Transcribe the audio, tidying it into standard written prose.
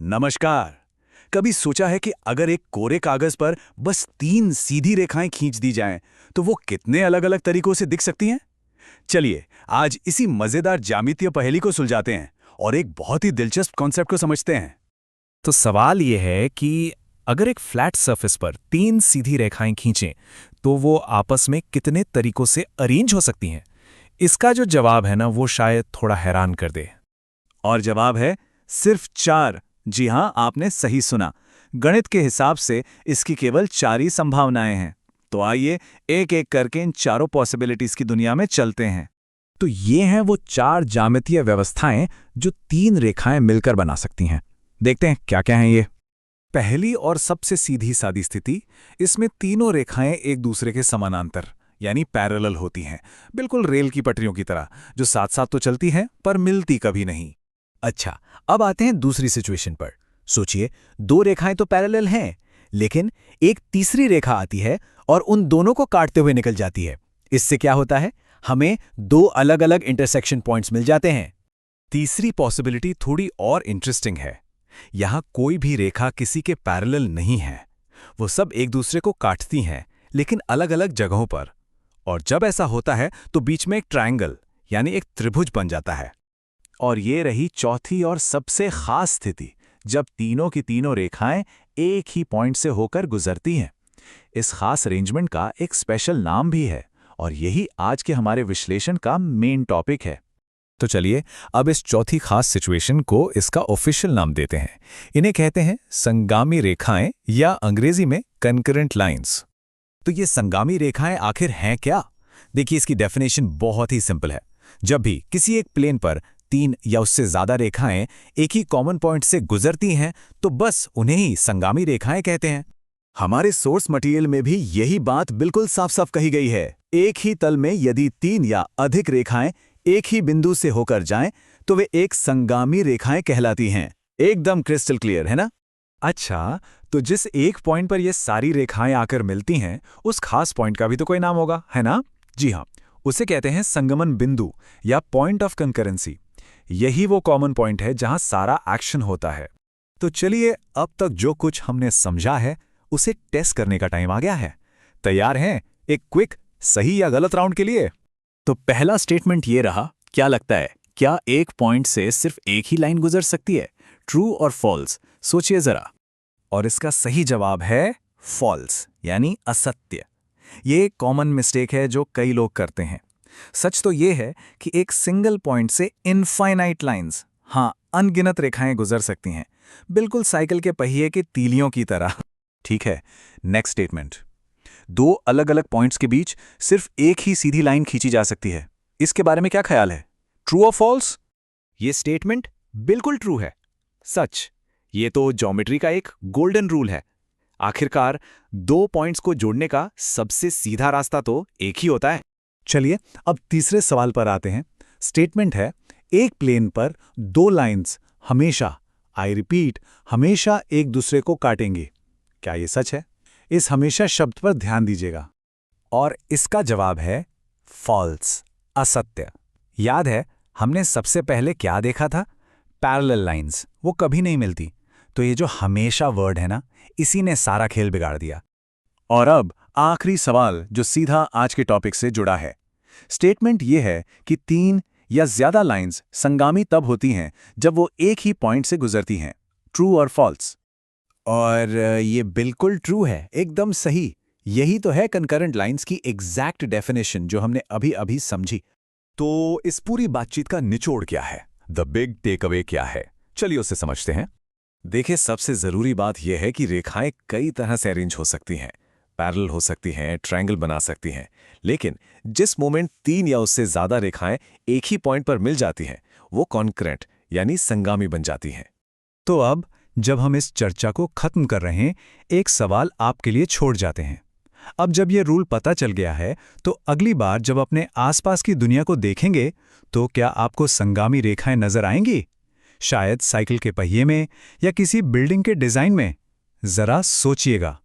नमस्कार। कभी सोचा है कि अगर एक कोरे कागज पर बस 3 सीधी रेखाएं खींच दी जाएं, तो वो कितने अलग-अलग तरीकों से दिख सकती हैं? चलिए, आज इसी मजेदार ज्यामितीय पहेली को सुलझाते हैं और एक बहुत ही दिलचस्प कॉन्सेप्ट को समझते हैं। तो सवाल ये है कि अगर एक फ्लैट सरफेस पर 3 सीधी रेखाएं खींचें तो वो आपस में कितने तरीकों से अरेंज हो सकती हैं। इसका जो जवाब है ना, वो शायद थोड़ा हैरान कर दे। और जवाब है सिर्फ 4। जी हाँ, आपने सही सुना। गणित के हिसाब से इसकी केवल 4 ही संभावनाएं हैं। तो आइए एक एक करके इन चारों पॉसिबिलिटीज की दुनिया में चलते हैं। तो ये हैं वो 4 ज्यामितीय व्यवस्थाएं जो 3 रेखाएं मिलकर बना सकती हैं। देखते हैं क्या क्या हैं ये। पहली और सबसे सीधी सादी स्थिति, इसमें तीनों रेखाएं एक दूसरे के समानांतर यानी पैरेलल होती हैं, बिल्कुल रेल की पटरियों की तरह, जो साथ साथ तो चलती हैं पर मिलती कभी नहीं। अच्छा, अब आते हैं दूसरी सिचुएशन पर। सोचिए, 2 रेखाएं तो पैरेलल हैं, लेकिन एक तीसरी रेखा आती है और उन दोनों को काटते हुए निकल जाती है। इससे क्या होता है? हमें 2 अलग अलग इंटरसेक्शन पॉइंट्स मिल जाते हैं। तीसरी पॉसिबिलिटी थोड़ी और इंटरेस्टिंग है। यहां कोई भी रेखा किसी के पैरेलल नहीं है, वो सब एक दूसरे को काटती हैं, लेकिन अलग अलग जगहों पर। और जब ऐसा होता है तो बीच में एक ट्रायंगल यानी एक त्रिभुज बन जाता है। और ये रही चौथी और सबसे खास स्थिति, जब तीनों की तीनों रेखाएं एक ही पॉइंट से होकर गुजरती हैं। इस खास अरेंजमेंट का एक स्पेशल नाम भी है और यही आज के हमारे विश्लेषण का मेन टॉपिक है। तो चलिए अब इस चौथी खास सिचुएशन को इसका ऑफिशियल नाम देते हैं। इन्हें कहते हैं संगामी रेखाएं या अंग्रेजी में कंकरेंट लाइंस। तो ये संगामी रेखाएं आखिर हैं क्या? देखिए, इसकी डेफिनेशन बहुत ही सिंपल है। जब भी किसी एक प्लेन पर 3 या उससे ज्यादा रेखाएं एक ही कॉमन पॉइंट से गुजरती हैं, तो बस उन्हें ही संगामी रेखाएं कहते हैं। हमारे सोर्स मटेरियल में भी यही बात बिल्कुल साफ साफ कही गई है। एक ही तल में यदि 3 या अधिक रेखाएं एक ही बिंदु से होकर जाएं, तो वे एक संगामी रेखाएं कहलाती हैं। एकदम क्रिस्टल क्लियर है ना? अच्छा, तो जिस एक पॉइंट पर ये सारी रेखाएं आकर मिलती हैं, उस खास पॉइंट का भी तो कोई नाम होगा, है ना? जी हाँ, उसे कहते हैं संगमन बिंदु या पॉइंट ऑफ कंकरेंसी। यही वो कॉमन पॉइंट है जहां सारा एक्शन होता है। तो चलिए, अब तक जो कुछ हमने समझा है उसे टेस्ट करने का टाइम आ गया है। तैयार हैं एक क्विक सही या गलत राउंड के लिए? तो पहला स्टेटमेंट ये रहा, क्या लगता है, क्या एक पॉइंट से सिर्फ एक ही लाइन गुजर सकती है? ट्रू और फॉल्स, सोचिए जरा। और इसका सही जवाब है फॉल्स यानी असत्य। ये एक कॉमन मिस्टेक है जो कई लोग करते हैं। सच तो ये है कि एक सिंगल पॉइंट से इनफाइनाइट लाइंस, हाँ, अनगिनत रेखाएं गुजर सकती हैं, बिल्कुल साइकिल के पहिए के तीलियों की तरह। ठीक है, नेक्स्ट स्टेटमेंट। 2 अलग अलग पॉइंट्स के बीच सिर्फ एक ही सीधी लाइन खींची जा सकती है। इसके बारे में क्या ख्याल है? ट्रू और फॉल्स? ये स्टेटमेंट बिल्कुल ट्रू है। सच, ये तो ज्योमेट्री का एक गोल्डन रूल है। आखिरकार 2 पॉइंट्स को जोड़ने का सबसे सीधा रास्ता तो एक ही होता है। चलिए अब तीसरे सवाल पर आते हैं। स्टेटमेंट है, एक प्लेन पर 2 लाइंस हमेशा, आई रिपीट, हमेशा एक दूसरे को काटेंगे। क्या ये सच है? इस हमेशा शब्द पर ध्यान दीजिएगा। और इसका जवाब है फॉल्स, असत्य। याद है हमने सबसे पहले क्या देखा था? पैरेलल लाइंस, वो कभी नहीं मिलती। तो ये जो हमेशा वर्ड है ना, इसी ने सारा खेल बिगाड़ दिया। और अब आखिरी सवाल जो सीधा आज के टॉपिक से जुड़ा है। स्टेटमेंट ये है कि 3 या ज्यादा लाइंस संगामी तब होती हैं जब वो एक ही पॉइंट से गुजरती हैं। ट्रू और फॉल्स? और ये बिल्कुल ट्रू है, एकदम सही। यही तो है कंकरेंट लाइंस की एग्जैक्ट डेफिनेशन जो हमने अभी अभी समझी। तो इस पूरी बातचीत का निचोड़ क्या है? द बिग टेक अवे क्या है? चलिए उसे समझते हैं। देखिए, सबसे जरूरी बात यह है कि रेखाएं कई तरह से अरेंज हो सकती हैं, पैरेलल हो सकती हैं, ट्रायंगल बना सकती हैं, लेकिन जिस मोमेंट 3 या उससे ज्यादा रेखाएं एक ही पॉइंट पर मिल जाती हैं, वो कॉन्करेंट यानी संगामी बन जाती हैं। तो अब जब हम इस चर्चा को खत्म कर रहे हैं, एक सवाल आपके लिए छोड़ जाते हैं। अब जब ये रूल पता चल गया है, तो अगली बार जब अपने आसपास की दुनिया को देखेंगे, तो क्या आपको संगामी रेखाएं नजर आएंगी? शायद साइकिल के पहिए में या किसी बिल्डिंग के डिजाइन में। जरा सोचिएगा।